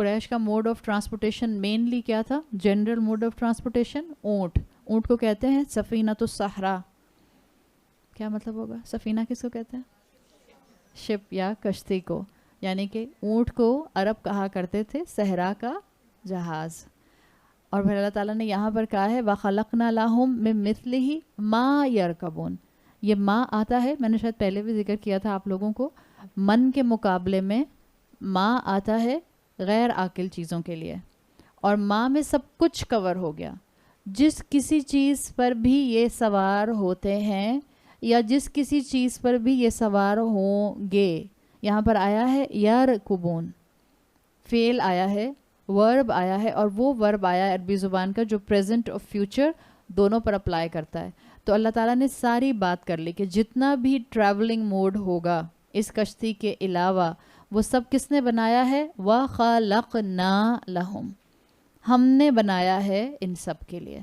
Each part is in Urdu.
قریش کا موڈ آف ٹرانسپورٹیشن مینلی کیا تھا؟ جنرل موڈ آف ٹرانسپورٹیشن اونٹ. اونٹ کو کہتے ہیں سفینۃ الصحرا. کیا مطلب ہوگا؟ سفینہ کس کو کہتے ہیں؟ شپ یا کشتی کو. یعنی کہ اونٹ کو عرب کہا کرتے تھے صحرا کا جہاز. اور پھر اللہ تعالیٰ نے یہاں پر کہا ہے وَخَلَقْنَا لَهُم مِّن مِّثْلِهِ مَا يَرْكَبُونَ. یہ ماں آتا ہے، میں نے شاید پہلے بھی ذکر کیا تھا آپ لوگوں کو، من کے مقابلے میں ماں آتا ہے غیر عاقل چیزوں کے لیے، اور ماں میں سب کچھ کور ہو گیا. جس کسی چیز پر بھی یہ سوار ہوتے ہیں یا جس کسی چیز پر بھی یہ سوار ہوں گے، یہاں پر آیا ہے یرکبون، فعل آیا ہے، ورب آیا ہے، اور وہ ورب آیا ہے عربی زبان کا جو پریزنٹ اور فیوچر دونوں پر اپلائی کرتا ہے. تو اللہ تعالیٰ نے ساری بات کر لی کہ جتنا بھی ٹریولنگ موڈ ہوگا اس کشتی کے علاوہ وہ سب کس نے بنایا ہے؟ وَخَلَقْنَا لَهُمْ، ہم نے بنایا ہے ان سب کے لیے.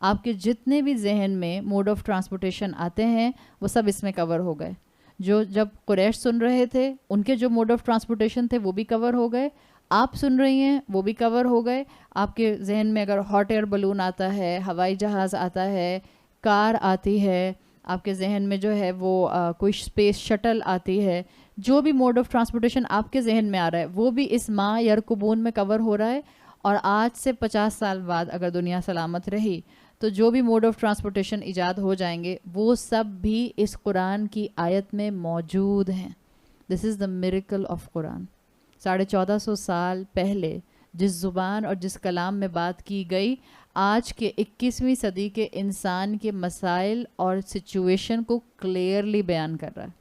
آپ کے جتنے بھی ذہن میں موڈ آف ٹرانسپورٹیشن آتے ہیں وہ سب اس میں کور ہو گئے. جو جب قریش سن رہے تھے ان کے جو موڈ آف ٹرانسپورٹیشن تھے وہ بھی کور ہو گئے، آپ سن رہی ہیں وہ بھی کور ہو گئے. آپ کے ذہن میں اگر ہاٹ ایئر بلون آتا ہے، ہوائی جہاز آتا ہے، کار آتی ہے، آپ کے ذہن میں جو ہے وہ کوئی اسپیس شٹل آتی ہے، جو بھی موڈ آف ٹرانسپورٹیشن آپ کے ذہن میں آ رہا ہے وہ بھی اس ماں یرکبون میں کور ہو رہا ہے. اور آج سے 50 سال بعد اگر دنیا سلامت رہی تو جو بھی موڈ آف ٹرانسپورٹیشن ایجاد ہو جائیں گے وہ سب بھی اس قرآن کی آیت میں موجود ہیں. دس از دا میریکل آف قرآن. 1450 سال پہلے جس زبان اور جس کلام میں بات کی گئی آج کے 21ویں صدی کے انسان کے مسائل اور سچویشن کو کلیئرلی بیان کر رہا ہے.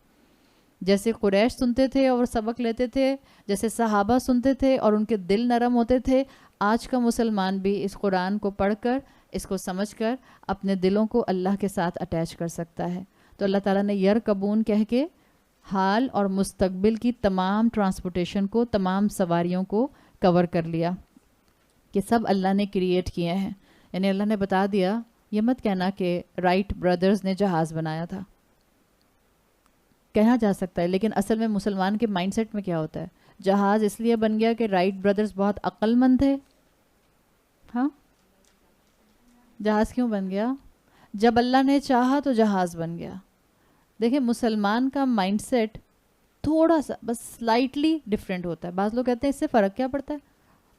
جیسے قریش سنتے تھے اور سبق لیتے تھے، جیسے صحابہ سنتے تھے اور ان کے دل نرم ہوتے تھے، آج کا مسلمان بھی اس قرآن کو پڑھ کر، اس کو سمجھ کر اپنے دلوں کو اللہ کے ساتھ اٹیچ کر سکتا ہے. تو اللہ تعالیٰ نے یرکبون کہہ کے حال اور مستقبل کی تمام ٹرانسپورٹیشن کو، تمام سواریوں کو کور کر لیا کہ سب اللہ نے کریٹ کیے ہیں. یعنی اللہ نے بتا دیا، یہ مت کہنا کہ رائٹ برادرز نے جہاز بنایا تھا. کہا جا سکتا ہے لیکن اصل میں مسلمان کے مائنڈ سیٹ میں کیا ہوتا ہے؟ جہاز اس لیے بن گیا کہ رائٹ برادرز بہت عقل مند تھے. ہاں، جہاز کیوں بن گیا؟ جب اللہ نے چاہا تو جہاز بن گیا. دیکھیں مسلمان کا مائنڈ سیٹ تھوڑا سا بس سلائٹلی ڈفرینٹ ہوتا ہے. بعض لوگ کہتے ہیں اس سے فرق کیا پڑتا ہے؟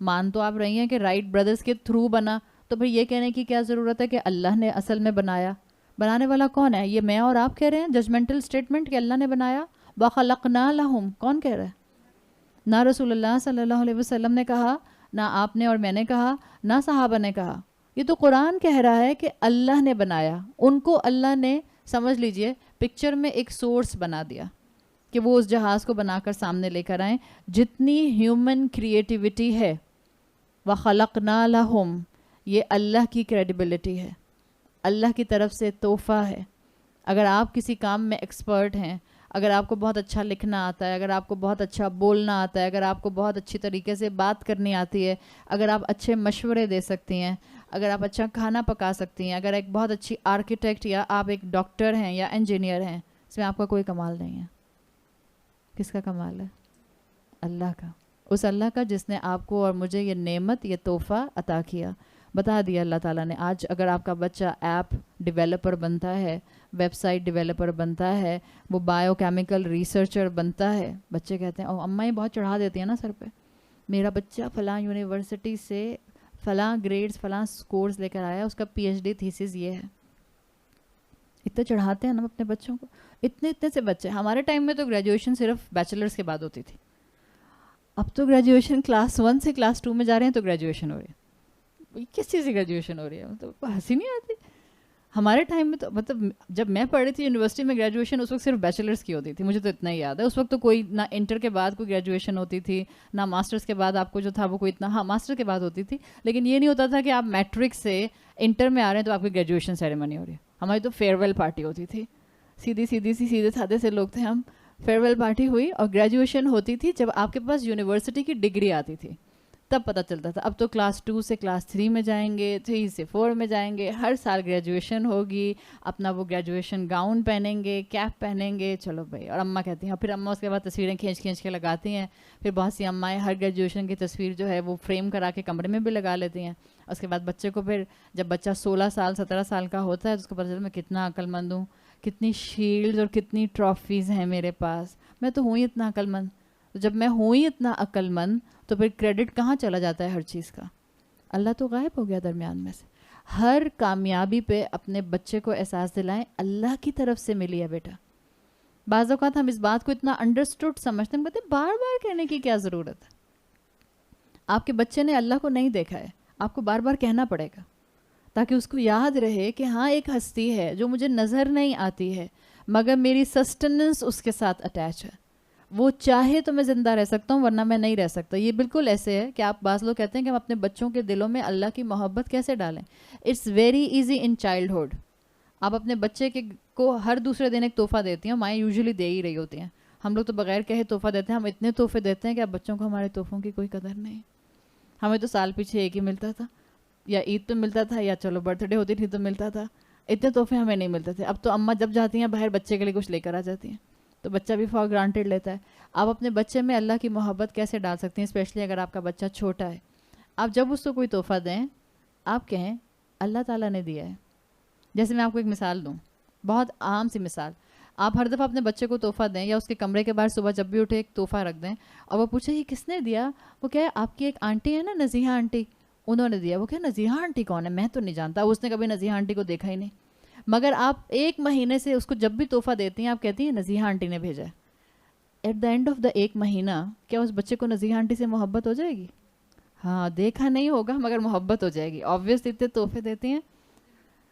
مان تو آپ رہی ہیں کہ رائٹ برادرز کے تھرو بنا، تو پھر یہ کہنے کی کیا ضرورت ہے کہ اللہ نے اصل میں بنایا؟ بنانے والا کون ہے؟ یہ میں اور آپ کہہ رہے ہیں ججمنٹل سٹیٹمنٹ کہ اللہ نے بنایا. وَخَلَقْنَا لَهُمْ کون کہہ رہا ہے؟ نہ رسول اللہ صلی اللہ علیہ وسلم نے کہا، نہ آپ نے اور میں نے کہا، نہ صحابہ نے کہا. یہ تو قرآن کہہ رہا ہے کہ اللہ نے بنایا. ان کو اللہ نے، سمجھ لیجئے، پکچر میں ایک سورس بنا دیا کہ وہ اس جہاز کو بنا کر سامنے لے کر آئیں. جتنی ہیومن کریٹیوٹی ہے وَخَلَقْنَا لَهُمْ، یہ اللہ کی کریڈیبلٹی ہے، اللہ کی طرف سے تحفہ ہے. اگر آپ کسی کام میں ایکسپرٹ ہیں، اگر آپ کو بہت اچھا لکھنا آتا ہے، اگر آپ کو بہت اچھا بولنا آتا ہے، اگر آپ کو بہت اچھی طریقے سے بات کرنی آتی ہے، اگر آپ اچھے مشورے دے سکتی ہیں، اگر آپ اچھا کھانا پکا سکتی ہیں، اگر ایک بہت اچھی آرکیٹیکٹ یا آپ ایک ڈاکٹر ہیں یا انجینئر ہیں، اس میں آپ کا کوئی کمال نہیں ہے. کس کا کمال ہے؟ اللہ کا. اس اللہ کا جس نے آپ کو اور مجھے یہ نعمت، یہ تحفہ عطا کیا. بتا دیا اللہ تعالیٰ نے. آج اگر آپ کا بچہ ایپ ڈیولپر بنتا ہے، ویب سائٹ ڈیولپر بنتا ہے، وہ بایو کیمیکل ریسرچر بنتا ہے، بچے کہتے ہیں او اماں یہ بہت چڑھا دیتی ہیں نا سر پہ، میرا بچہ فلاں یونیورسٹی سے فلاں گریڈز فلاں سکورز لے کر آیا، اس کا پی ایچ ڈی تھیسس یہ ہے. اتنے چڑھاتے ہیں نا اپنے بچوں کو. اتنے سے بچے. ہمارے ٹائم میں تو گریجویشن صرف بیچلرس کے بعد ہوتی تھی. اب تو گریجویشن کلاس 1 سے کلاس 2 میں جا رہے ہیں تو گریجویشن ہو رہی ہے. کس چیز کی گریجویشن ہو رہی ہے؟ مطلب ہنسی نہیں آتی. ہمارے ٹائم میں تو مطلب جب میں پڑھ رہی تھی یونیورسٹی میں گریجویشن اس وقت صرف بیچلرس کی ہوتی تھی. مجھے تو اتنا ہی یاد ہے. اس وقت تو کوئی نہ انٹر کے بعد کوئی گریجویشن ہوتی تھی، نہ ماسٹرس کے بعد آپ کو جو تھا وہ کوئی اتنا، ہاں ماسٹر کے بعد ہوتی تھی، لیکن یہ نہیں ہوتا تھا کہ آپ میٹرک سے انٹر میں آ رہے ہیں تو آپ کی گریجویشن سیریمنی ہو رہی ہے. ہماری تو فیئر ویل پارٹی ہوتی تھی. سیدھے سادے سے لوگ تھے ہم. فیئر ویل پارٹی ہوئی اور گریجویشن ہوتی تھی جب آپ کے پاس یونیورسٹی کی ڈگری آتی تھی. تب پتہ چلتا تھا. اب تو کلاس 2 سے کلاس 3 میں جائیں گے, 3 سے 4 میں جائیں گے, ہر سال گریجویشن ہوگی, اپنا وہ گریجویشن گاؤن پہنیں گے, کیپ پہنیں گے, چلو بھائی. اور اماں کہتی ہیں, اور پھر اماں اس کے بعد تصویریں کھینچ کے لگاتی ہیں. پھر بہت سی امائیں ہر گریجویشن کی تصویر جو ہے وہ فریم کرا کے کمرے میں بھی لگا لیتی ہیں. اس کے بعد بچے کو پھر جب بچہ 16 سال 17 سال کا ہوتا ہے تو اس کو پتہ چلتا ہے میں کتنا عقل مند ہوں, کتنی شیلڈز اور کتنی ٹرافیز ہیں میرے پاس, میں تو ہوں ہی اتنا عقل مند. تو جب میں ہوں ہی اتنا عقل مند تو پھر کریڈٹ کہاں چلا جاتا ہے ہر چیز کا؟ اللہ تو غائب ہو گیا درمیان میں سے. ہر کامیابی پہ اپنے بچے کو احساس دلائیں اللہ کی طرف سے ملی ہے بیٹا. بعض اوقات ہم اس بات کو اتنا انڈرسٹوڈ سمجھتے ہیں, کہتے ہیں بار بار کہنے کی کیا ضرورت ہے. آپ کے بچے نے اللہ کو نہیں دیکھا ہے, آپ کو بار بار کہنا پڑے گا تاکہ اس کو یاد رہے کہ ہاں ایک ہستی ہے جو مجھے نظر نہیں آتی ہے مگر میری سسٹننس اس کے ساتھ اٹیچ ہے. وہ چاہے تو میں زندہ رہ سکتا ہوں ورنہ میں نہیں رہ سکتا. یہ بالکل ایسے ہے کہ آپ بعض لوگ کہتے ہیں کہ ہم اپنے بچوں کے دلوں میں اللہ کی محبت کیسے ڈالیں. It's very easy in childhood. آپ اپنے بچے کو ہر دوسرے دن ایک تحفہ دیتی ہیں, مائیں یوزلی دے ہی رہی ہوتی ہیں. ہم لوگ تو بغیر کہے تحفہ دیتے ہیں, ہم اتنے تحفے دیتے ہیں کہ اب بچوں کو ہمارے تحفوں کی کوئی قدر نہیں. ہمیں تو سال پیچھے ایک ہی ملتا تھا, یا عید تو ملتا تھا یا چلو برتھ ڈے ہوتی تھی تو ملتا تھا, اتنے تحفے ہمیں نہیں ملتے تھے. اب تو اماں جب جاتی ہیں باہر بچے کے لیے کچھ لے کر آ جاتی ہیں تو بچہ بھی فار گرانٹیڈ لیتا ہے. آپ اپنے بچے میں اللہ کی محبت کیسے ڈال سکتے ہیں, اسپیشلی اگر آپ کا بچہ چھوٹا ہے. آپ جب اس کو کوئی تحفہ دیں آپ کہیں اللہ تعالیٰ نے دیا ہے. جیسے میں آپ کو ایک مثال دوں, بہت عام سی مثال. آپ ہر دفعہ اپنے بچے کو تحفہ دیں یا اس کے کمرے کے باہر صبح جب بھی اٹھے ایک تحفہ رکھ دیں اور وہ پوچھے یہ کس نے دیا, وہ کہے آپ کی ایک آنٹی ہے نا نزیحہ آنٹی, انہوں نے دیا. وہ کہے نزیحہ آنٹی کون ہے, میں تو نہیں جانتا, اس نے کبھی نزیحہ آنٹی کو دیکھا ہی نہیں. مگر آپ 1 مہینے سے اس کو جب بھی تحفہ دیتی ہیں آپ کہتی ہیں نزیحہ آنٹی نے بھیجا ہے. At the end of the 1 مہینہ کیا اس بچے کو نزیحہ آنٹی سے محبت ہو جائے گی؟ ہاں, دیکھا نہیں ہوگا مگر محبت ہو جائے گی. آبویس اتنے تحفے دیتے ہیں,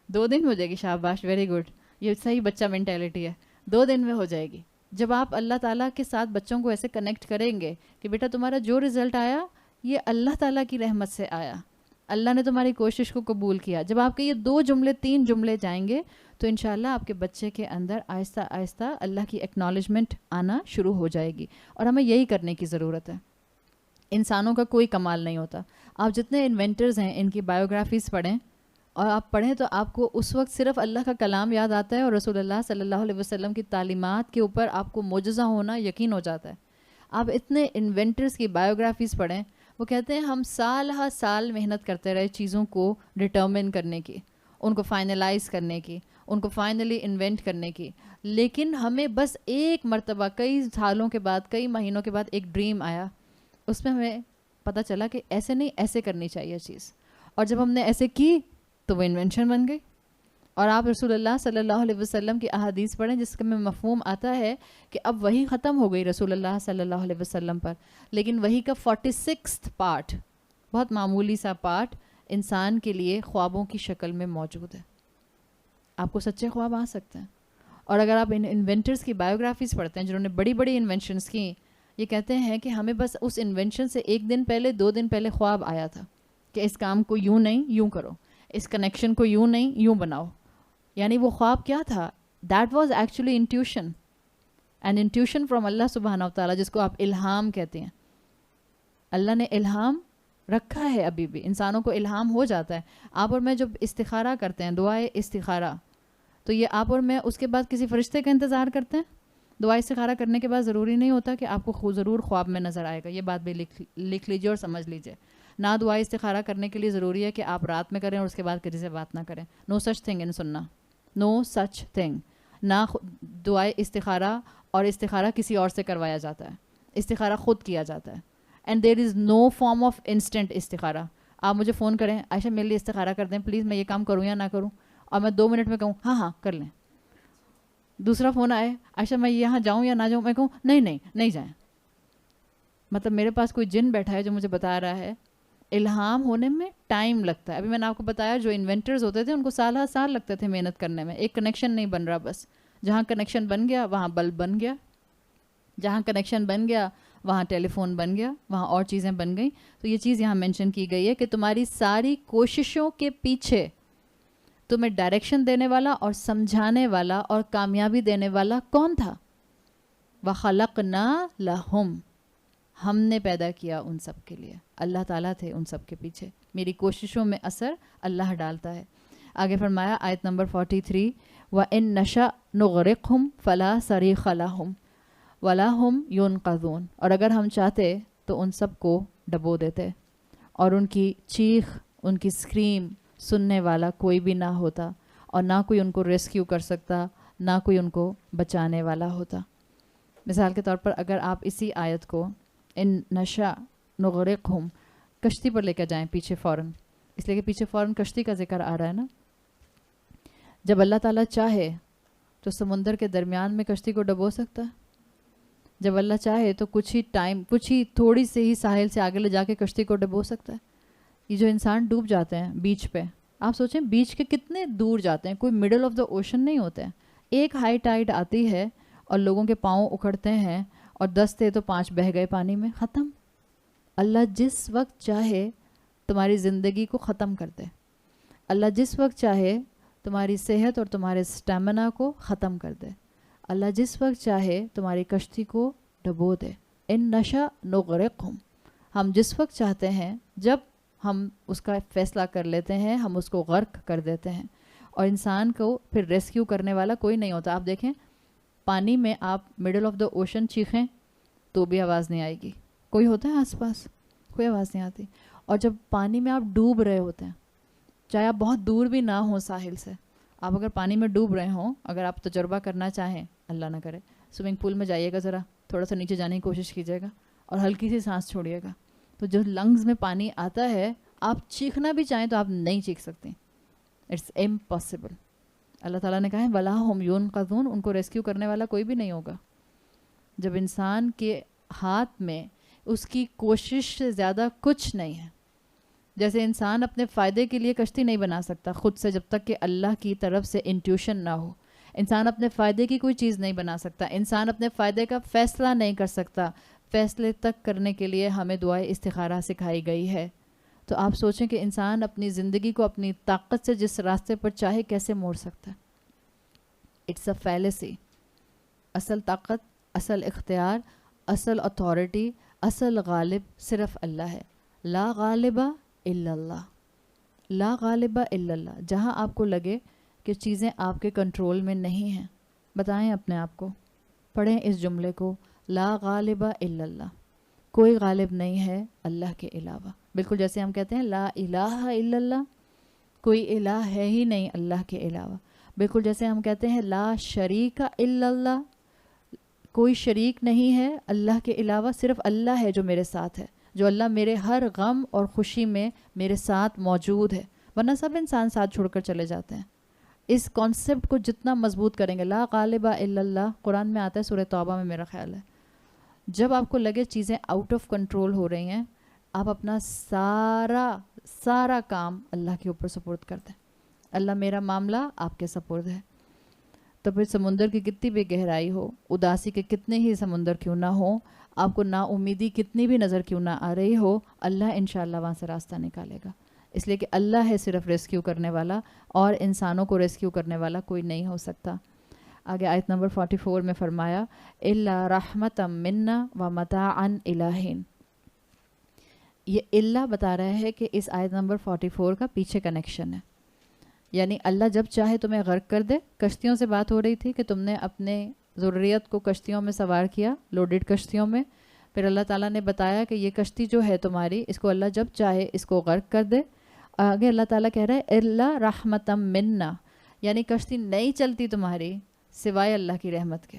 2 دن میں ہو جائے گی. شاباش, ویری گڈ, یہ صحیح بچہ مینٹیلٹی ہے, 2 دن میں ہو جائے گی. جب آپ اللہ تعالیٰ کے ساتھ بچوں کو ایسے کنیکٹ کریں گے کہ بیٹا تمہارا جو رزلٹ آیا یہ اللہ تعالیٰ کی رحمت سے آیا, اللہ نے تمہاری کوشش کو قبول کیا. جب آپ کے یہ 2 جملے 3 جملے جائیں گے تو انشاءاللہ آپ کے بچے کے اندر آہستہ آہستہ اللہ کی ایکنالجمنٹ آنا شروع ہو جائے گی. اور ہمیں یہی کرنے کی ضرورت ہے. انسانوں کا کوئی کمال نہیں ہوتا. آپ جتنے انوینٹرز ہیں ان کی بایوگرافیز پڑھیں, اور آپ پڑھیں تو آپ کو اس وقت صرف اللہ کا کلام یاد آتا ہے اور رسول اللہ صلی اللہ علیہ وسلم کی تعلیمات کے اوپر آپ کو معجزہ ہونا یقین ہو جاتا ہے. آپ اتنے انوینٹرز کی بایوگرافیز پڑھیں, وہ کہتے ہیں ہم سال ہا سال محنت کرتے رہے چیزوں کو ڈٹرمن کرنے کی, ان کو فائنلائز کرنے کی, ان کو فائنلی انوینٹ کرنے کی, لیکن ہمیں بس ایک مرتبہ کئی سالوں کے بعد کئی مہینوں کے بعد ایک ڈریم آیا, اس میں ہمیں پتہ چلا کہ ایسے نہیں ایسے کرنی چاہیے چیز, اور جب ہم نے ایسے کی تو وہ انوینشن بن گئی. اور آپ رسول اللہ صلی اللہ علیہ وسلم کی احادیث پڑھیں جس کا میں مفہوم آتا ہے کہ اب وہی ختم ہو گئی رسول اللہ صلی اللہ علیہ وسلم پر, لیکن وہی کا 46واں پارٹ, بہت معمولی سا پارٹ انسان کے لیے خوابوں کی شکل میں موجود ہے. آپ کو سچے خواب آ سکتے ہیں. اور اگر آپ ان انوینٹرز کی بایوگرافیز پڑھتے ہیں جنہوں نے بڑی بڑی انوینشنز کی, یہ کہتے ہیں کہ ہمیں بس اس انوینشن سے 1 دن پہلے 2 دن پہلے خواب آیا تھا کہ اس کام کو یوں نہیں یوں کرو, اس کنیکشن کو یوں نہیں یوں بناؤ. یعنی وہ خواب کیا تھا؟ That was actually intuition, and intuition from اللہ سبحانہ و تعالیٰ, جس کو آپ الہام کہتے ہیں. اللہ نے الہام رکھا ہے, ابھی بھی انسانوں کو الہام ہو جاتا ہے. آپ اور میں جب استخارہ کرتے ہیں, دعائے استخارہ, تو یہ آپ اور میں اس کے بعد کسی فرشتے کا انتظار کرتے ہیں. دعائے استخارہ کرنے کے بعد ضروری نہیں ہوتا کہ آپ کو ضرور خواب میں نظر آئے گا. یہ بات بھی لکھ لیجیے اور سمجھ لیجیے. نہ دعائے استخارہ کرنے کے لیے ضروری ہے کہ آپ رات میں کریں اور اس کے بعد کسی سے بات نہ کریں. نو سچ تھنگ ان سننا, نو سچ تھنگ. نہ دعائے استخارہ اور استخارہ کسی اور سے کروایا جاتا ہے, استخارہ خود کیا جاتا ہے. And there is no form of instant استخارہ. آپ مجھے فون کریں, عائشہ میرے لیے استخارہ کر دیں پلیز, میں یہ کام کروں یا نہ کروں, اور میں 2 منٹ میں کہوں ہاں ہاں کر لیں. دوسرا فون آئے, عائشہ میں یہاں جاؤں یا نہ جاؤں, میں کہوں نہیں جائیں. مطلب میرے پاس کوئی جن بیٹھا ہے جو مجھے بتا رہا ہے. الہام ہونے میں ٹائم لگتا ہے. ابھی میں نے آپ کو بتایا جو انوینٹرز ہوتے تھے ان کو سال ہر سال لگتے تھے محنت کرنے میں. ایک کنیکشن نہیں بن رہا, بس جہاں کنیکشن بن گیا وہاں بلب بن گیا, جہاں کنیکشن بن گیا وہاں ٹیلی فون بن گیا, وہاں اور چیزیں بن گئیں. تو یہ چیز یہاں مینشن کی گئی ہے کہ تمہاری ساری کوششوں کے پیچھے تمہیں ڈائریکشن دینے والا اور سمجھانے والا اور کامیابی دینے والا کون تھا؟ وَخَلَقْنَا لَهُمْ, ہم نے پیدا کیا ان سب کے لیے. اللہ تعالیٰ تھے ان سب کے پیچھے. میری کوششوں میں اثر اللہ ڈالتا ہے. آگے فرمایا آیت نمبر 43 وَإِن نَشَأْ نُغْرِقْهُمْ فَلَا صَرِيخَ لَهُمْ وَلَا هُمْ يُنْقَذُونَ. اور اگر ہم چاہتے تو ان سب کو ڈبو دیتے اور ان کی چیخ ان کی اسکریم سننے والا کوئی بھی نہ ہوتا اور نہ کوئی ان کو ریسکیو کر سکتا نہ کوئی ان کو بچانے والا ہوتا. مثال کے طور پر اگر آپ اسی آیت کو ان نشا نغرقہم کشتی پر لے کر جائیں پیچھے فوراً، اس لیے کہ پیچھے فوراً کشتی کا ذکر آ رہا ہے نا. جب اللہ تعالیٰ چاہے تو سمندر کے درمیان میں کشتی کو ڈبو سکتا ہے. جب اللہ چاہے تو کچھ ہی تھوڑی سے ہی ساحل سے آگے لے جا کے کشتی کو ڈبو سکتا ہے. یہ جو انسان ڈوب جاتے ہیں بیچ پہ، آپ سوچیں بیچ کے کتنے دور جاتے ہیں، کوئی مڈل آف دا اوشن نہیں ہوتے ہیں. ایک ہائی ٹائیڈ آتی ہے اور لوگوں کے پاؤں اکھڑتے ہیں اور 10 تھے تو 5 بہہ گئے پانی میں، ختم. اللہ جس وقت چاہے تمہاری زندگی کو ختم کر دے. اللہ جس وقت چاہے تمہاری صحت اور تمہارے سٹیمنا کو ختم کر دے. اللہ جس وقت چاہے تمہاری کشتی کو ڈبو دے. ان نشا نغرقہم، ہم جس وقت چاہتے ہیں، جب ہم اس کا فیصلہ کر لیتے ہیں ہم اس کو غرق کر دیتے ہیں. اور انسان کو پھر ریسکیو کرنے والا کوئی نہیں ہوتا. آپ دیکھیں پانی میں آپ مڈل آف دا اوشن چیخیں تو بھی آواز نہیں آئے گی. کوئی ہوتا ہے آس پاس؟ کوئی آواز نہیں آتی. اور جب پانی میں آپ ڈوب رہے ہوتے ہیں، چاہے آپ بہت دور بھی نہ ہوں ساحل سے، آپ اگر پانی میں ڈوب رہے ہوں، اگر آپ تجربہ کرنا چاہیں، اللہ نہ کرے، سوئمنگ پول میں جائیے گا، ذرا تھوڑا سا نیچے جانے کی کوشش کیجیے گا اور ہلکی سی سانس چھوڑیے گا، تو جو لنگز میں پانی آتا ہے آپ چیخنا بھی چاہیں تو آپ نہیں چیخ سکتے. It's impossible. اللہ تعالیٰ نے کہا ہے وَلَا هُمْ يُنْقَذُونَ، ان کو ریسکیو کرنے والا کوئی بھی نہیں ہوگا. جب انسان کے ہاتھ میں اس کی کوشش سے زیادہ کچھ نہیں ہے. جیسے انسان اپنے فائدے کے لیے کشتی نہیں بنا سکتا خود سے جب تک کہ اللہ کی طرف سے انٹیوشن نہ ہو. انسان اپنے فائدے کی کوئی چیز نہیں بنا سکتا. انسان اپنے فائدے کا فیصلہ نہیں کر سکتا. فیصلے تک کرنے کے لیے ہمیں دعائے استخارہ سکھائی گئی ہے. تو آپ سوچیں کہ انسان اپنی زندگی کو اپنی طاقت سے جس راستے پر چاہے کیسے موڑ سکتا ہے. It's a fallacy. اصل طاقت، اصل اختیار، اصل اتھارٹی، اصل غالب صرف اللہ ہے. لا غالب الا اللہ. لا غالب الا اللہ. جہاں آپ کو لگے کہ چیزیں آپ کے کنٹرول میں نہیں ہیں، بتائیں اپنے آپ کو، پڑھیں اس جملے کو، لا غالب الا اللہ. کوئی غالب نہیں ہے اللہ کے علاوہ. بالکل جیسے ہم کہتے ہیں لا الہ الا اللہ، کوئی الہ ہے ہی نہیں اللہ کے علاوہ. بالکل جیسے ہم کہتے ہیں لا شریک الا اللہ، کوئی شریک نہیں ہے اللہ کے علاوہ، صرف اللہ ہے جو میرے ساتھ ہے، جو اللہ میرے ہر غم اور خوشی میں میرے ساتھ موجود ہے. ورنہ سب انسان ساتھ چھوڑ کر چلے جاتے ہیں. اس کانسیپٹ کو جتنا مضبوط کریں گے، لا غالب الا اللہ قرآن میں آتا ہے سورہ توبہ میں میرا خیال ہے. جب آپ کو لگے چیزیں آؤٹ آف کنٹرول ہو رہی ہیں، آپ اپنا سارا کام اللہ کے اوپر سپرد کر دیں. اللہ میرا معاملہ آپ کے سپرد ہے. تو پھر سمندر کی کتنی بھی گہرائی ہو، اداسی کے کتنے ہی سمندر کیوں نہ ہو، آپ کو نا امیدی کتنی بھی نظر کیوں نہ آ رہی ہو، اللہ انشاءاللہ وہاں سے راستہ نکالے گا. اس لیے کہ اللہ ہے صرف ریسکیو کرنے والا، اور انسانوں کو ریسکیو کرنے والا کوئی نہیں ہو سکتا. آگے آیت نمبر 44 میں فرمایا اِلَّا رَحْمَةً مِنَّا وَمَتَاعًا إِلَىٰ حِينٍ. یہ اللہ بتا رہا ہے کہ اس آیت نمبر 44 کا پیچھے کنیکشن ہے. یعنی اللہ جب چاہے تمہیں غرق کر دے. کشتیوں سے بات ہو رہی تھی کہ تم نے اپنے ضروریت کو کشتیوں میں سوار کیا، لوڈڈ کشتیوں میں. پھر اللہ تعالیٰ نے بتایا کہ یہ کشتی جو ہے تمہاری، اس کو اللہ جب چاہے اس کو غرق کر دے. آگے اللہ تعالیٰ کہہ رہا ہے اِلَّا رَحْمَةً مِنَّا، یعنی کشتی نہیں چلتی تمہاری سوائے اللہ کی رحمت کے.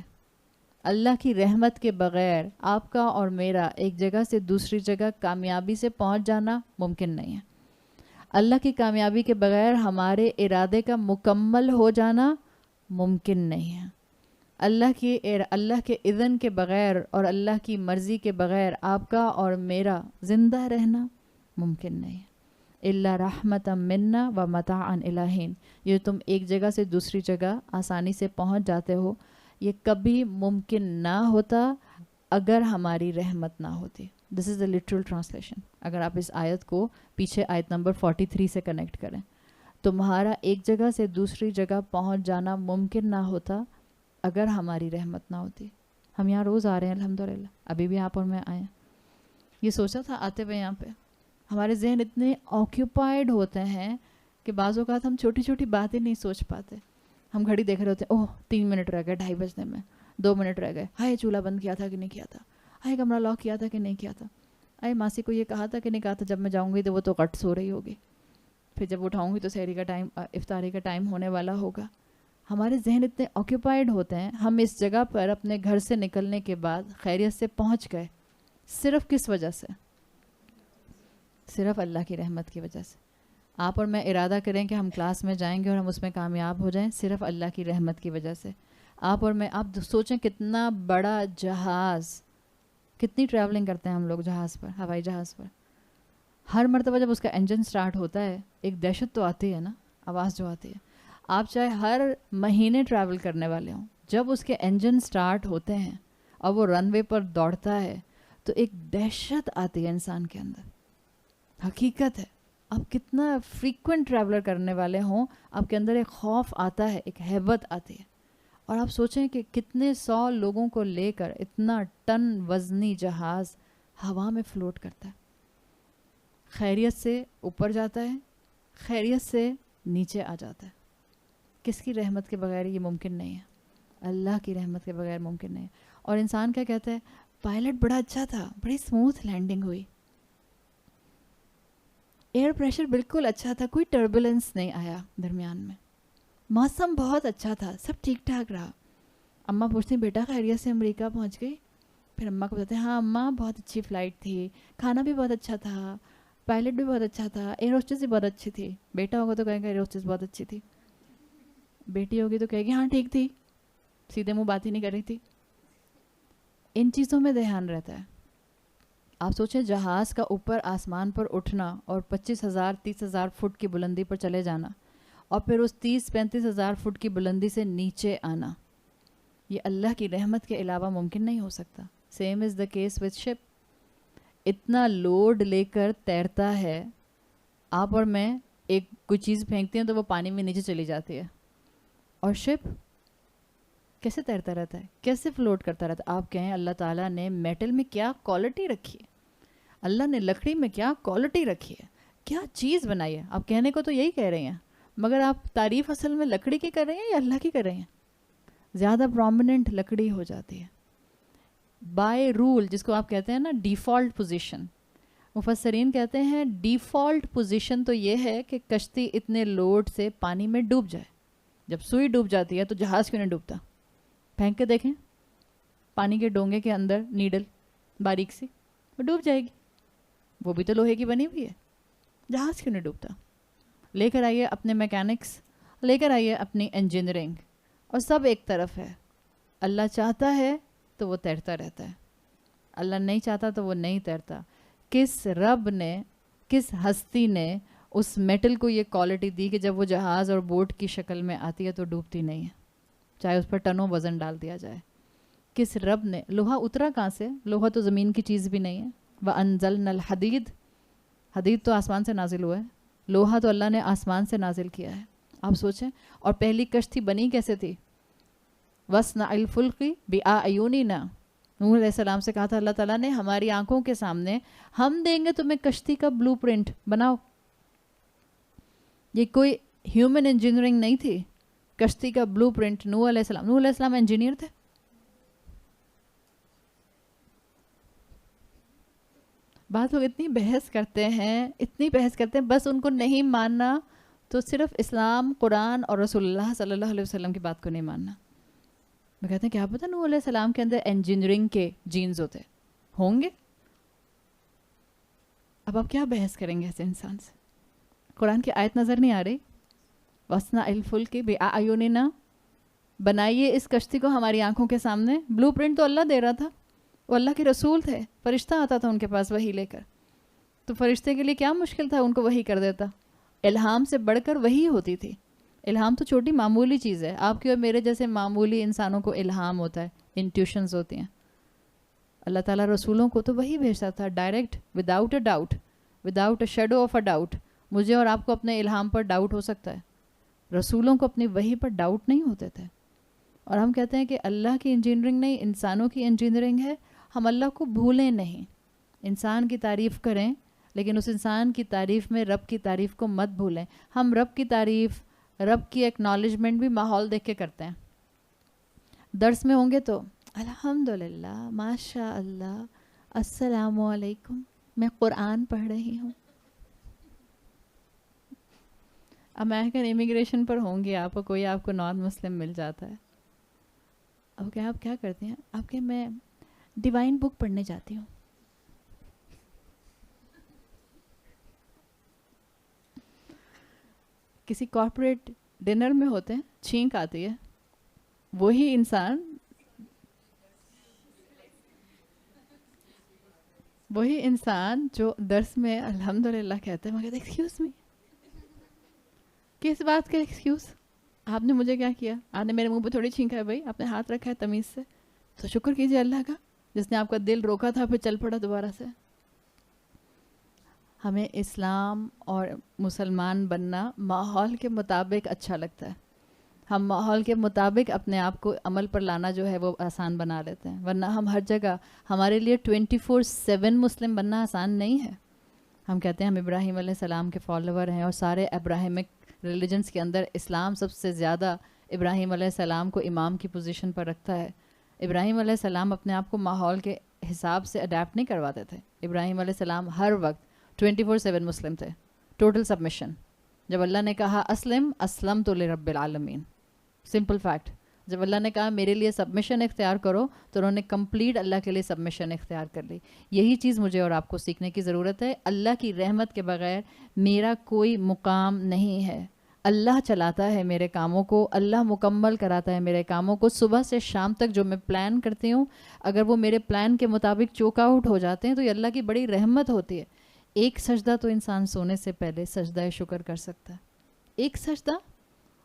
اللہ کی رحمت کے بغیر آپ کا اور میرا ایک جگہ سے دوسری جگہ کامیابی سے پہنچ جانا ممکن نہیں ہے. اللہ کی کامیابی کے بغیر ہمارے ارادے کا مکمل ہو جانا ممکن نہیں ہے. اللہ کے اذن کے بغیر اور اللہ کی مرضی کے بغیر آپ کا اور میرا زندہ رہنا ممکن نہیں ہے. اِلَّا رَحْمَةً مِنَّا وَمَتَاعًا إِلَىٰ حِينٍ. یہ تم ایک جگہ سے دوسری جگہ آسانی سے پہنچ جاتے ہو، یہ کبھی ممکن نہ ہوتا اگر ہماری رحمت نہ ہوتی. دس از دا لٹرل ٹرانسلیشن. اگر آپ اس آیت کو پیچھے آیت نمبر 43 سے کنیکٹ کریں، تمہارا ایک جگہ سے دوسری جگہ پہنچ جانا ممکن نہ ہوتا اگر ہماری رحمت نہ ہوتی. ہم یہاں روز آ رہے ہیں الحمدللہ، ابھی بھی آپ اور میں آئے ہیں. یہ سوچا تھا آتے ہوئے یہاں پہ؟ ہمارے ذہن اتنے آکیوپائڈ ہوتے ہیں کہ بعض اوقات ہم چھوٹی چھوٹی باتیں نہیں سوچ پاتے. ہم گھڑی دیکھ رہے ہوتے ہیں, اوہ 3 منٹ رہ گئے 2:30 بجنے میں, 2 منٹ رہ گئے, ہائے چولہا بند کیا تھا کہ نہیں کیا تھا, ہائے کمرہ لاک کیا تھا کہ نہیں کیا تھا, آئے ماسی کو یہ کہا تھا کہ نہیں کہا تھا, جب میں جاؤں گی تو وہ تو غٹ سو رہی ہوگی, پھر جب اٹھاؤں گی تو سحری کا ٹائم, افطاری کا ٹائم ہونے والا ہوگا. ہمارے ذہن اتنے آکیوپائڈ ہوتے ہیں. ہم اس جگہ پر اپنے گھر سے نکلنے کے بعد خیریت سے پہنچ گئے, صرف کس وجہ سے؟ صرف اللہ کی رحمت کی وجہ سے. آپ اور میں ارادہ کریں کہ ہم کلاس میں جائیں گے اور ہم اس میں کامیاب ہو جائیں, صرف اللہ کی رحمت کی وجہ سے. آپ اور میں, آپ سوچیں کتنا بڑا جہاز, کتنی ٹریولنگ کرتے ہیں ہم لوگ جہاز پر, ہوائی جہاز پر. ہر مرتبہ جب اس کا انجن سٹارٹ ہوتا ہے ایک دہشت تو آتی ہے نا, آواز جو آتی ہے. آپ چاہے ہر مہینے ٹریول کرنے والے ہوں, جب اس کے انجن سٹارٹ ہوتے ہیں اور وہ رن وے پر دوڑتا ہے تو ایک دہشت آتی ہے انسان کے اندر. حقیقت ہے, آپ کتنا فریکوینٹ ٹریولر کرنے والے ہوں, آپ کے اندر ایک خوف آتا ہے, ایک ہیبت آتی ہے. اور آپ سوچیں کہ کتنے 100 لوگوں کو لے کر اتنا ٹن وزنی جہاز ہوا میں فلوٹ کرتا ہے, خیریت سے اوپر جاتا ہے, خیریت سے نیچے آ جاتا ہے. کس کی رحمت کے بغیر یہ ممکن نہیں ہے؟ اللہ کی رحمت کے بغیر ممکن نہیں ہے. اور انسان کیا کہتا ہے, پائلٹ بڑا اچھا تھا, بڑی اسموتھ لینڈنگ ہوئی, ایئر پریشر بالکل اچھا تھا, کوئی ٹربولنس نہیں آیا درمیان میں, موسم بہت اچھا تھا, سب ٹھیک ٹھاک رہا. اماں پوچھتی بیٹا خیریت سے امریکہ پہنچ گئی؟ پھر اماں کو بتاتے ہیں ہاں اماں بہت اچھی فلائٹ تھی, کھانا بھی بہت اچھا تھا, پائلٹ بھی بہت اچھا تھا, ایئر ہوسٹس بھی بہت اچھی تھی. بیٹا ہوگا تو کہے گا ایئر ہوسٹس بہت اچھی تھی, بیٹی ہوگی تو کہے گی ہاں ٹھیک تھی, سیدھے منہ بات ہی نہیں کر رہی تھی. ان چیزوں میں دھیان رہتا ہے. آپ سوچیں جہاز کا اوپر آسمان پر اٹھنا اور 25,000 30,000 فٹ کی بلندی پر چلے جانا, اور پھر اس 30-35,000 فٹ کی بلندی سے نیچے آنا, یہ اللہ کی رحمت کے علاوہ ممکن نہیں ہو سکتا. Same is the case with ship. اتنا لوڈ لے کر تیرتا ہے. آپ اور میں ایک کوئی چیز پھینکتے ہیں تو وہ پانی میں نیچے چلی جاتی ہے, اور شپ کیسے تیرتا رہتا ہے, کیسے فلوٹ کرتا رہتا ہے. آپ کہیں اللہ تعالیٰ نے میٹل میں کیا کوالٹی رکھی ہے, اللہ نے لکڑی میں کیا کوالٹی رکھی ہے, کیا چیز بنائی ہے. آپ کہنے کو تو یہی کہہ رہے ہیں, مگر آپ تعریف اصل میں لکڑی کی کر رہے ہیں یا اللہ کی کر رہے ہیں؟ زیادہ پرومیننٹ لکڑی ہو جاتی ہے بائی رول, جس کو آپ کہتے ہیں نا ڈیفالٹ پوزیشن. مفسرین کہتے ہیں ڈیفالٹ پوزیشن تو یہ ہے کہ کشتی اتنے لوڈ سے پانی میں ڈوب جائے. جب سوئی ڈوب جاتی ہے تو جہاز کیوں نہیں ڈوبتا؟ پھینک کے دیکھیں پانی کے ڈونگے کے اندر نیڈل باریک سی, وہ ڈوب جائے گی, وہ بھی تو لوہے کی بنی ہوئی ہے. جہاز کیوں نہیں ڈوبتا؟ لے کر آئیے اپنے میکینکس, لے کر آئیے اپنی انجینئرنگ, اور سب ایک طرف ہے. اللہ چاہتا ہے تو وہ تیرتا رہتا ہے, اللہ نہیں چاہتا تو وہ نہیں تیرتا. کس رب نے, کس ہستی نے اس میٹل کو یہ کوالٹی دی کہ جب وہ جہاز اور بوٹ کی شکل میں آتی ہے تو ڈوبتی نہیں ہے, چاہے اس پر ٹنوں وزن ڈال دیا جائے. کس رب نے, لوہا اترا کہاں سے؟ لوہا تو زمین کی چیز بھی نہیں ہے. وَأَنزَلْنَا الْحَدِيدَ, حدید تو آسمان سے نازل ہوا ہے, لوہا تو اللہ نے آسمان سے نازل کیا ہے. آپ سوچیں. اور پہلی کشتی بنی کیسے تھی؟ وَاصْنَعِ الْفُلْكِ بِأَعْيُنِنَا, نوح علیہ السلام سے کہا تھا اللہ تعالیٰ نے ہماری آنکھوں کے سامنے, ہم دیں گے تمہیں کشتی کا بلو پرنٹ بناؤ. یہ کوئی ہیومن انجینئرنگ نہیں تھی, کشتی کا بلو پرنٹ نوح علیہ السلام. نوح علیہ السلام انجینئر تھے. بات لوگ اتنی بحث کرتے ہیں, اتنی بحث کرتے ہیں, بس ان کو نہیں ماننا تو صرف اسلام, قرآن اور رسول اللہ صلی اللہ علیہ وسلم کی بات کو نہیں ماننا. میں کہتے ہیں کیا پتہ نوح علیہ السلام کے اندر انجینئرنگ کے جینز ہوتے ہوں گے. اب آپ کیا بحث کریں گے ایسے انسان سے؟ قرآن کی آیت نظر نہیں آ رہی؟ وَاصْنَعِ الْفُلْكِ بِأَعْيُنِنَا, بنائیے اس کشتی کو ہماری آنکھوں کے سامنے. بلو پرنٹ تو اللہ دے رہا تھا, وہ اللہ کے رسول تھے, فرشتہ آتا تھا ان کے پاس وحی لے کر, تو فرشتے کے لیے کیا مشکل تھا, ان کو وحی کر دیتا. الہام سے بڑھ کر وحی ہوتی تھی. الہام تو چھوٹی معمولی چیز ہے, آپ کے اور میرے جیسے معمولی انسانوں کو الہام ہوتا ہے, انٹیوشنز ہوتی ہیں. اللہ تعالیٰ رسولوں کو تو وحی بھیجتا تھا direct, without a doubt, without a shadow of a doubt. مجھے اور آپ کو اپنے الہام پر ڈاؤٹ ہو سکتا ہے, رسولوں کو اپنی وحی پر ڈاؤٹ نہیں ہوتے تھے. اور ہم کہتے ہیں کہ اللہ کی انجینئرنگ نہیں, انسانوں کی انجینئرنگ ہے. ہم اللہ کو بھولیں نہیں, انسان کی تعریف کریں لیکن اس انسان کی تعریف میں رب کی تعریف کو مت بھولیں. ہم رب کی تعریف، رب کی ایکنالجمنٹ بھی ماحول دیکھ کے کرتے ہیں. درس میں ہوں گے تو الحمدللہ، ماشاء اللہ، السلام علیکم، میں قرآن پڑھ رہی ہوں. امریکن امیگریشن پر ہوں گے آپ، کوئی آپ کو نان مسلم مل جاتا ہے، اب کیا آپ کیا کرتے ہیں؟ آپ کہ میں ڈیوائن بک پڑھنے جاتی ہوں. کسی کارپوریٹ ڈنر میں ہوتے ہیں، چھینک آتی ہے، وہی انسان جو درس میں الحمدللہ کہتے ہیں، میں کہتے ہیں ایکسکیوز می، کس بات کا ایکسکیوز؟ آپ نے مجھے کیا کیا؟ آپ نے میرے منہ پہ تھوڑی چھینکا ہے بھائی، آپ نے ہاتھ رکھا ہے تمیز سے، تو شکر کیجیے اللہ کا جس نے آپ کا دل روکا تھا پھر چل پڑا دوبارہ سے. ہمیں اسلام اور مسلمان بننا ماحول کے مطابق اچھا لگتا ہے. ہم ماحول کے مطابق اپنے آپ کو عمل پر لانا جو ہے وہ آسان بنا لیتے ہیں، ورنہ ہم ہر جگہ، ہمارے لیے 24/7 مسلم بننا آسان نہیں ہے. ہم کہتے ہیں ہم ابراہیم علیہ السلام کے فالوور ہیں، اور سارے ابراہیمک ریلیجنس کے اندر اسلام سب سے زیادہ ابراہیم علیہ السلام کو امام کی پوزیشن پر رکھتا ہے. ابراہیم علیہ السلام اپنے آپ کو ماحول کے حساب سے اڈیپٹ نہیں کرواتے تھے. ابراہیم علیہ السلام ہر وقت 24/7 مسلم تھے، ٹوٹل سبمیشن. جب اللہ نے کہا اسلمت لرب العالمین، سمپل فیکٹ، جب اللہ نے کہا میرے لیے سبمیشن اختیار کرو تو انہوں نے کمپلیٹ اللہ کے لیے سبمیشن اختیار کر لی. یہی چیز مجھے اور آپ کو سیکھنے کی ضرورت ہے. اللہ کی رحمت کے بغیر میرا کوئی مقام نہیں ہے. اللہ چلاتا ہے میرے کاموں کو، اللہ مکمل کراتا ہے میرے کاموں کو. صبح سے شام تک جو میں پلان کرتی ہوں، اگر وہ میرے پلان کے مطابق چوک آؤٹ ہو جاتے ہیں تو یہ اللہ کی بڑی رحمت ہوتی ہے. ایک سجدہ تو انسان سونے سے پہلے سجدہ شکر کر سکتا ہے، ایک سجدہ.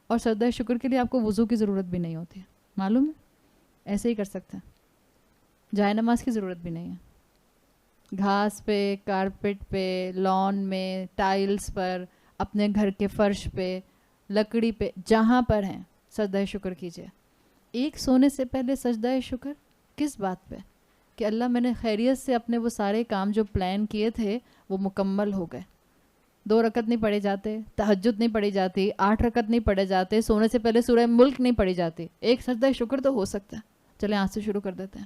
اور سجدہ شکر کے لیے آپ کو وضو کی ضرورت بھی نہیں ہوتی ہے، معلوم ہے؟ ایسے ہی کر سکتے ہیں. جائے نماز کی ضرورت بھی نہیں ہے. گھاس پہ، کارپیٹ پہ، لان میں، ٹائلز پر، اپنے گھر کے فرش پہ، لکڑی پہ، جہاں پر ہیں سجدہ شکر کیجیے. ایک سونے سے پہلے سجدہ شکر کس بات پہ؟ کہ اللہ میں نے خیریت سے اپنے وہ سارے کام جو پلان کیے تھے وہ مکمل ہو گئے. 2 رکعت نہیں پڑھے جاتے، تہجد نہیں پڑھی جاتی، 8 رکعت نہیں پڑھے جاتے، سونے سے پہلے سورہ ملک نہیں پڑھی جاتی. ایک سجدہ شکر تو ہو سکتا ہے. چلیں آج سے شروع کر دیتے ہیں.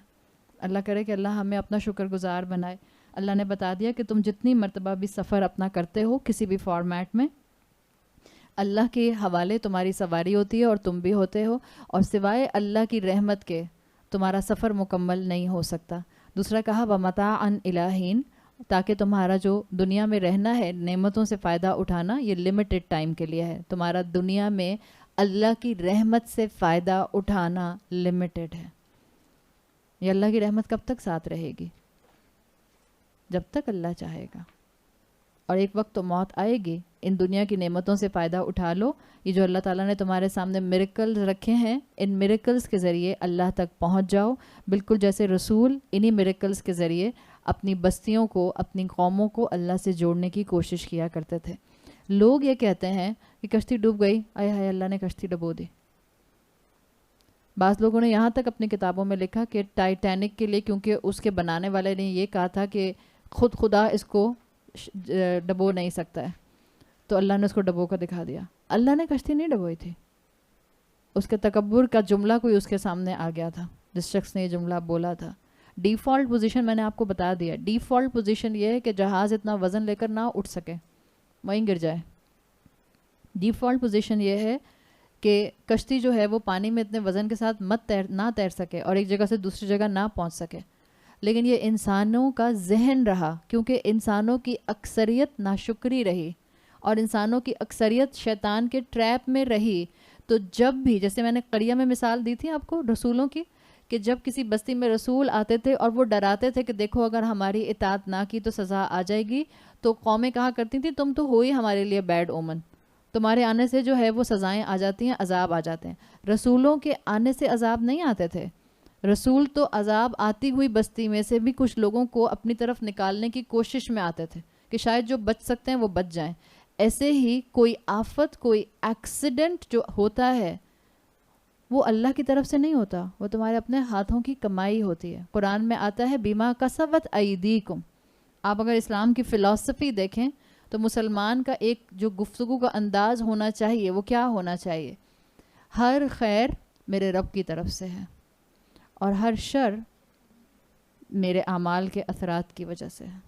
اللہ کرے کہ اللہ ہمیں اپنا شکر گزار بنائے. اللہ نے بتا دیا کہ تم جتنی مرتبہ بھی سفر اپنا کرتے ہو کسی بھی فارمیٹ میں، اللہ کے حوالے تمہاری سواری ہوتی ہے اور تم بھی ہوتے ہو، اور سوائے اللہ کی رحمت کے تمہارا سفر مکمل نہیں ہو سکتا. دوسرا کہا وَمَتَاعًا إِلَىٰ حِينٍ، تاکہ تمہارا جو دنیا میں رہنا ہے، نعمتوں سے فائدہ اٹھانا، یہ لمیٹڈ ٹائم کے لیے ہے. تمہارا دنیا میں اللہ کی رحمت سے فائدہ اٹھانا لمیٹڈ ہے. یہ اللہ کی رحمت کب تک ساتھ رہے گی؟ جب تک اللہ چاہے گا. اور ایک وقت تو موت آئے گی. ان دنیا کی نعمتوں سے فائدہ اٹھا لو. یہ جو اللہ تعالیٰ نے تمہارے سامنے میریکلز رکھے ہیں، ان میریکلز کے ذریعے اللہ تک پہنچ جاؤ، بالکل جیسے رسول انہی میریکلز کے ذریعے اپنی بستیوں کو، اپنی قوموں کو اللہ سے جوڑنے کی کوشش کیا کرتے تھے. لوگ یہ کہتے ہیں کہ کشتی ڈوب گئی، آئے ہائے اللہ نے کشتی ڈبو دی. بعض لوگوں نے یہاں تک اپنی کتابوں میں لکھا کہ ٹائٹینک کے لیے، کیونکہ اس کے بنانے والے نے یہ کہا تھا کہ خود خدا اس کو ڈبو نہیں سکتا ہے، تو اللہ نے اس کو ڈبو کر دکھا دیا. اللہ نے کشتی نہیں ڈبوئی تھی. اس کے تکبر کا جملہ کوئی اس کے سامنے آ گیا تھا، جس شخص نے یہ جملہ بولا تھا. ڈیفالٹ پوزیشن میں نے آپ کو بتا دیا. ڈیفالٹ پوزیشن یہ ہے کہ جہاز اتنا وزن لے کر نہ اٹھ سکے، وہیں گر جائے. ڈیفالٹ پوزیشن یہ ہے کہ کشتی جو ہے وہ پانی میں اتنے وزن کے ساتھ نہ تیر سکے اور ایک جگہ سے دوسری جگہ نہ پہنچ سکے. لیکن یہ انسانوں کا ذہن رہا، کیونکہ انسانوں کی اکثریت ناشکری رہی اور انسانوں کی اکثریت شیطان کے ٹریپ میں رہی. تو جب بھی، جیسے میں نے قریہ میں مثال دی تھی آپ کو رسولوں کی، کہ جب کسی بستی میں رسول آتے تھے اور وہ ڈراتے تھے کہ دیکھو اگر ہماری اطاعت نہ کی تو سزا آ جائے گی، تو قومیں کہا کرتی تھیں تم تو ہو ہی ہمارے لیے بیڈ اومن، تمہارے آنے سے جو ہے وہ سزائیں آ جاتی ہیں، عذاب آ جاتے ہیں. رسولوں کے آنے سے عذاب نہیں آتے تھے. رسول تو عذاب آتی ہوئی بستی میں سے بھی کچھ لوگوں کو اپنی طرف نکالنے کی کوشش میں آتے تھے کہ شاید جو بچ سکتے ہیں وہ بچ جائیں. ایسے ہی کوئی آفت، کوئی ایکسیڈنٹ جو ہوتا ہے وہ اللہ کی طرف سے نہیں ہوتا، وہ تمہارے اپنے ہاتھوں کی کمائی ہوتی ہے. قرآن میں آتا ہے بیما کسبت ایدیکم، آپ اگر اسلام کی فلسفی دیکھیں تو مسلمان کا ایک جو گفتگو کا انداز ہونا چاہیے وہ کیا ہونا چاہیے؟ ہر خیر میرے رب کی طرف سے ہے اور ہر شر میرے اعمال کے اثرات کی وجہ سے ہے.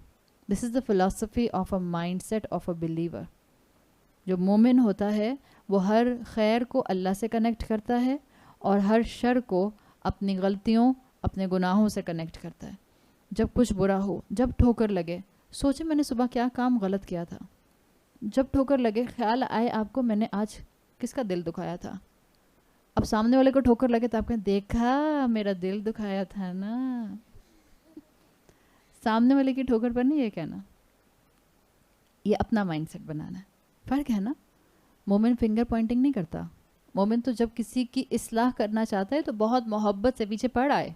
دس is the philosophy of a mindset of a believer. جو مومن ہوتا ہے وہ ہر خیر کو اللہ سے کنیکٹ کرتا ہے اور ہر شر کو اپنی غلطیوں اپنے گناہوں سے کنیکٹ کرتا ہے. جب کچھ برا ہو، جب ٹھوکر لگے، سوچیں میں نے صبح کیا کام غلط کیا تھا. جب ٹھوکر لگے خیال آئے آپ کو میں نے آج کس کا دل دکھایا تھا. اب سامنے والے کو ٹھوکر لگے تو آپ کہیں دیکھا میرا دل دکھایا تھا نا. سامنے والے کی ٹھوکر پر نہیں یہ کہنا، یہ اپنا مائنڈ سیٹ بنانا ہے. فرق ہے نا. مومن فنگر پوائنٹنگ نہیں کرتا. مومن تو جب کسی کی اصلاح کرنا چاہتا ہے تو بہت محبت سے پیچھے پڑ آئے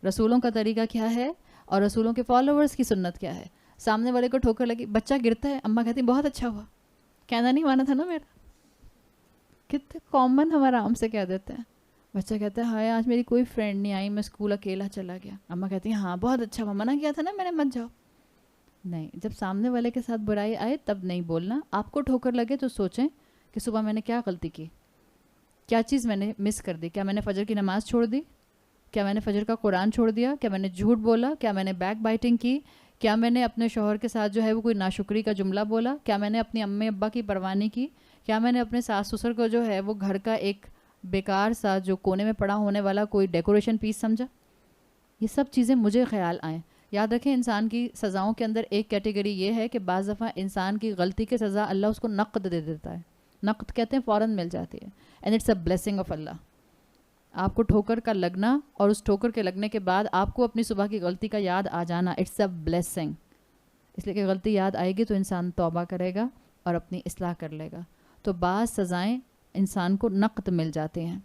رسولوں کا طریقہ کیا ہے اور رسولوں کے فالوورز کی سنت کیا ہے. سامنے والے کو ٹھوکر لگی، بچہ گرتا ہے، اماں کہتی ہیں بہت اچھا ہوا، کہنا نہیں مانا تھا نا میرا. کتنے کامن ہم آرام سے کہہ دیتے ہیں. بچہ کہتا ہے ہائے آج میری کوئی فرینڈ نہیں آئی، میں اسکول اکیلا چلا گیا. اماں کہتی ہیں ہاں بہت اچھا ہوا، منع کیا تھا نا میں نے مت جاؤ. نہیں، جب سامنے والے کے ساتھ برائی آئے تب نہیں بولنا. آپ کو ٹھوکر لگے تو سوچیں کہ صبح میں نے کیا غلطی کی، کیا چیز میں نے مس کر دی. کیا میں نے فجر کی نماز چھوڑ دی؟ کیا میں نے فجر کا قرآن چھوڑ دیا؟ کیا میں نے جھوٹ بولا؟ کیا میں نے بیک بائٹنگ کی؟ کیا میں نے اپنے شوہر کے ساتھ جو ہے وہ کوئی ناشکری کا جملہ بولا؟ کیا میں نے اپنی امی ابا کی پرواہ نہیں کی؟ کیا میں نے اپنے ساس سسر کو جو ہے وہ گھر کا ایک بیکار سا جو کونے میں پڑا ہونے والا کوئی ڈیکوریشن پیس سمجھا؟ یہ سب چیزیں مجھے خیال آئیں. یاد رکھیں انسان کی سزاؤں کے اندر ایک کیٹیگری یہ ہے کہ بعض دفعہ انسان کی غلطی کی سزا اللہ اس کو نقد دے دیتا ہے. نقد کہتے ہیں فوراً مل جاتی ہے. And it's a blessing of اللہ. آپ کو ٹھوکر کا لگنا اور اس ٹھوکر کے لگنے کے بعد آپ کو اپنی صبح کی غلطی کا یاد آ جانا، اٹس اے بلیسنگ. اس لیے کہ غلطی یاد آئے گی تو انسان توبہ کرے گا اور اپنی اصلاح کر لے گا. تو بعض سزائیں انسان کو نقد مل جاتے ہیں.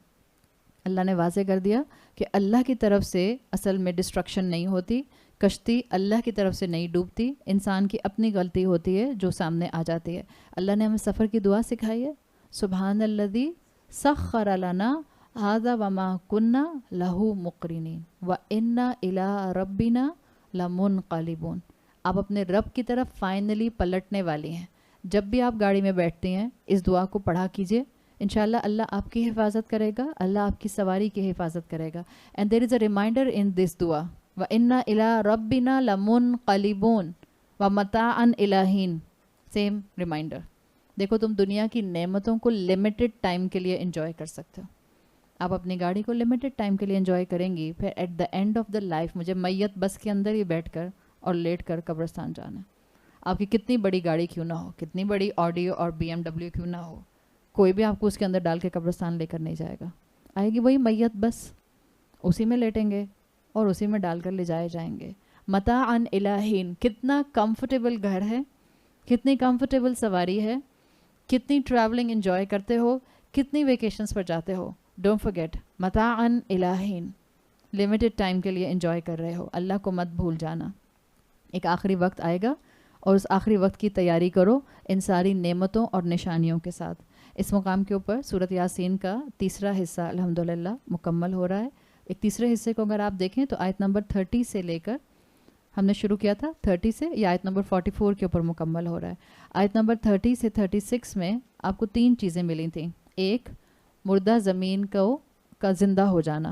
اللہ نے واضح کر دیا کہ اللہ کی طرف سے اصل میں ڈسٹرکشن نہیں ہوتی، کشتی اللہ کی طرف سے نہیں ڈوبتی، انسان کی اپنی غلطی ہوتی ہے جو سامنے آ جاتی ہے. اللہ نے ہمیں سفر کی دعا سکھائی ہے، سبحان الذی سخر لنا ھذا وما کنا لہ مقرنین وانا الی ربنا لمنقلبون. آپ اپنے رب کی طرف فائنلی پلٹنے والی ہیں. جب بھی آپ گاڑی میں بیٹھتے ہیں اس دعا کو پڑھا کیجئے. انشاءاللہ اللہ آپ کی حفاظت کرے گا، اللہ آپ کی سواری کی حفاظت کرے گا. And there is a reminder ان دس دعا وَإِنَّا إِلَىٰ رَبِّنَا لَمُنْقَلِبُونَ وَمَتَاعًا إِلَىٰ حِينٍ. Same remainder. دیکھو تم دنیا کی نعمتوں کو لمیٹڈ ٹائم کے لیے انجوائے کر سکتے ہو. آپ اپنی گاڑی کو لمیٹڈ ٹائم کے لیے انجوائے کریں گی، پھر at the end of the life مجھے میت بس کے اندر ہی بیٹھ کر اور لیٹ کر قبرستان جانا ہے. آپ کی کتنی بڑی گاڑی کیوں نہ ہو، کتنی بڑی آڈی اور BMW کیوں نہ ہو، کوئی بھی آپ کو اس کے اندر ڈال کے قبرستان لے کر نہیں جائے گا. آئے گی وہی میت بس، اسی میں لیٹیں گے اور اسی میں ڈال کر لے جائے جائیں گے. متاعًا الی حین. کتنا کمفرٹیبل گھر ہے، کتنی کمفرٹیبل سواری ہے، کتنی ٹریولنگ انجوائے کرتے ہو، کتنی ویکیشنز پر جاتے ہو. ڈونٹ فرگیٹ متاعًا الی حین. لمیٹڈ ٹائم کے لیے انجوائے کر رہے ہو، اللہ کو مت بھول جانا. ایک آخری وقت آئے گا اور اس آخری وقت کی تیاری کرو ان ساری نعمتوں اور نشانیوں کے ساتھ. اس مقام کے اوپر سورۃ یاسین کا تیسرا حصہ الحمدللہ مکمل ہو رہا ہے. ایک تیسرے حصے کو اگر آپ دیکھیں تو آیت نمبر 30 سے لے کر ہم نے شروع کیا تھا 30 سے، یہ آیت نمبر 44 کے اوپر مکمل ہو رہا ہے. آیت نمبر 30 سے 36 میں آپ کو 3 چیزیں ملی تھیں. ایک، مردہ زمین کا زندہ ہو جانا.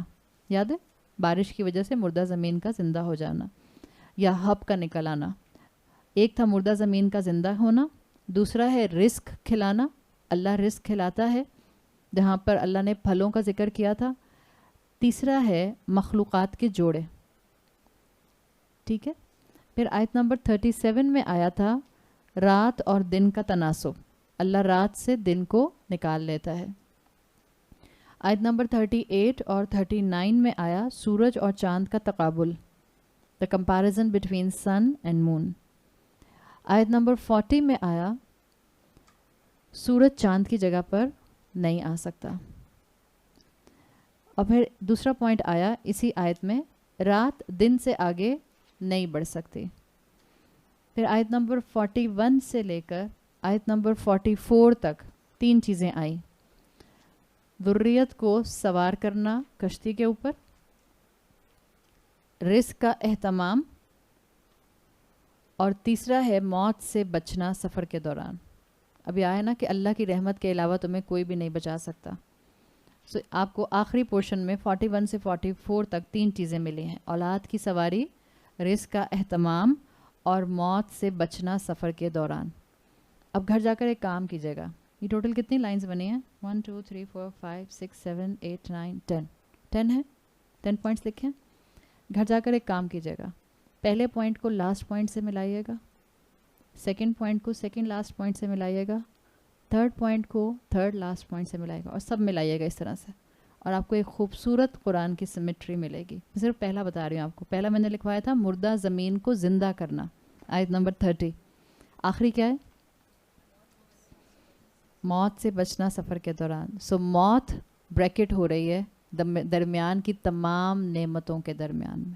یاد ہے بارش کی وجہ سے مردہ زمین کا زندہ ہو جانا یا ہب کا نکل آنا. ایک تھا مردہ زمین کا زندہ ہونا. دوسرا ہے رزق کھلانا. اللہ رزق کھلاتا ہے، جہاں پر اللہ نے پھلوں کا ذکر کیا تھا. تیسرا ہے مخلوقات کے جوڑے. ٹھیک ہے. پھر آیت نمبر 37 میں آیا تھا رات اور دن کا تناسب. اللہ رات سے دن کو نکال لیتا ہے. آیت نمبر 38 اور 39 میں آیا سورج اور چاند کا تقابل، the comparison between sun and moon. آیت نمبر 40 میں آیا سورج چاند کی جگہ پر نہیں آ سکتا. اور پھر دوسرا پوائنٹ آیا اسی آیت میں رات دن سے آگے نہیں بڑھ سکتی. پھر آیت نمبر 41 سے لے کر آیت نمبر 44 تک 3 چیزیں آئیں. ذریت کو سوار کرنا کشتی کے اوپر، رزق کا اہتمام، اور تیسرا ہے موت سے بچنا سفر کے دوران. ابھی آیا نا کہ اللہ کی رحمت کے علاوہ تمہیں کوئی بھی نہیں بچا سکتا. سو آپ کو آخری پورشن میں 41 سے 44 تک 3 چیزیں ملی ہیں: اولاد کی سواری، رزق کا اہتمام، اور موت سے بچنا سفر کے دوران. اب گھر جا کر ایک کام کیجیے گا. یہ ٹوٹل کتنی لائنز بنی ہیں؟ 1 2 3 4 5 6 7 8 9 10. 10 ہے. 10 پوائنٹس لکھیں. گھر جا کر ایک کام کیجیے گا. پہلے پوائنٹ کو لاسٹ پوائنٹ سے ملائیے گا، سیکنڈ پوائنٹ کو سیکنڈ لاسٹ پوائنٹ سے ملائیے گا، تھرڈ پوائنٹ کو تھرڈ لاسٹ پوائنٹ سے ملائے گا، اور سب ملائیے گا اس طرح سے، اور آپ کو ایک خوبصورت قرآن کی سمیٹری ملے گی. صرف پہلا بتا رہی ہوں آپ کو. پہلا میں نے لکھوایا تھا مردہ زمین کو زندہ کرنا، آیت نمبر 30. آخری کیا ہے؟ موت سے بچنا سفر کے دوران. سو موت بریکٹ ہو رہی ہے درمیان کی تمام نعمتوں کے درمیان میں،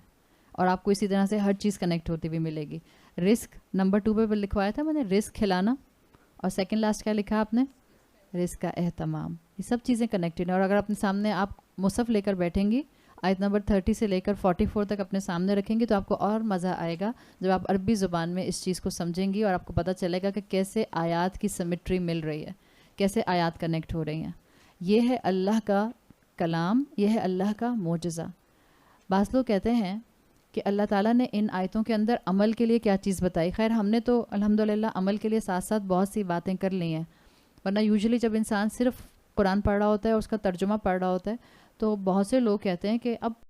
اور آپ کو اسی طرح سے ہر چیز کنیکٹ ہوتی ہوئی ملے گی. رزق نمبر 2 پہ لکھوایا تھا میں نے، رزق کھلانا، اور سیکنڈ لاسٹ کیا لکھا آپ نے؟ رزق کا اہتمام. یہ سب چیزیں کنیکٹڈ ہیں. اور اگر اپنے سامنے آپ مصحف لے کر بیٹھیں گی، آیت نمبر 30 سے لے کر 44 تک اپنے سامنے رکھیں گی، تو آپ کو اور مزہ آئے گا جب آپ عربی زبان میں اس چیز کو سمجھیں گی، اور آپ کو پتہ چلے گا کہ کیسے آیات کی سمیٹری مل رہی ہے، کیسے آیات کنیکٹ ہو رہی ہیں. یہ ہے اللہ کا کلام، یہ ہے اللہ کا معجزہ. بعض لوگ کہتے ہیں کہ اللہ تعالیٰ نے ان آیتوں کے اندر عمل کے لیے کیا چیز بتائی. خیر ہم نے تو الحمدللہ عمل کے لیے ساتھ ساتھ بہت سی باتیں کر لی ہیں، ورنہ یوزلی جب انسان صرف قرآن پڑھ رہا ہوتا ہے اور اس کا ترجمہ پڑھ رہا ہوتا ہے تو بہت سے لوگ کہتے ہیں کہ اب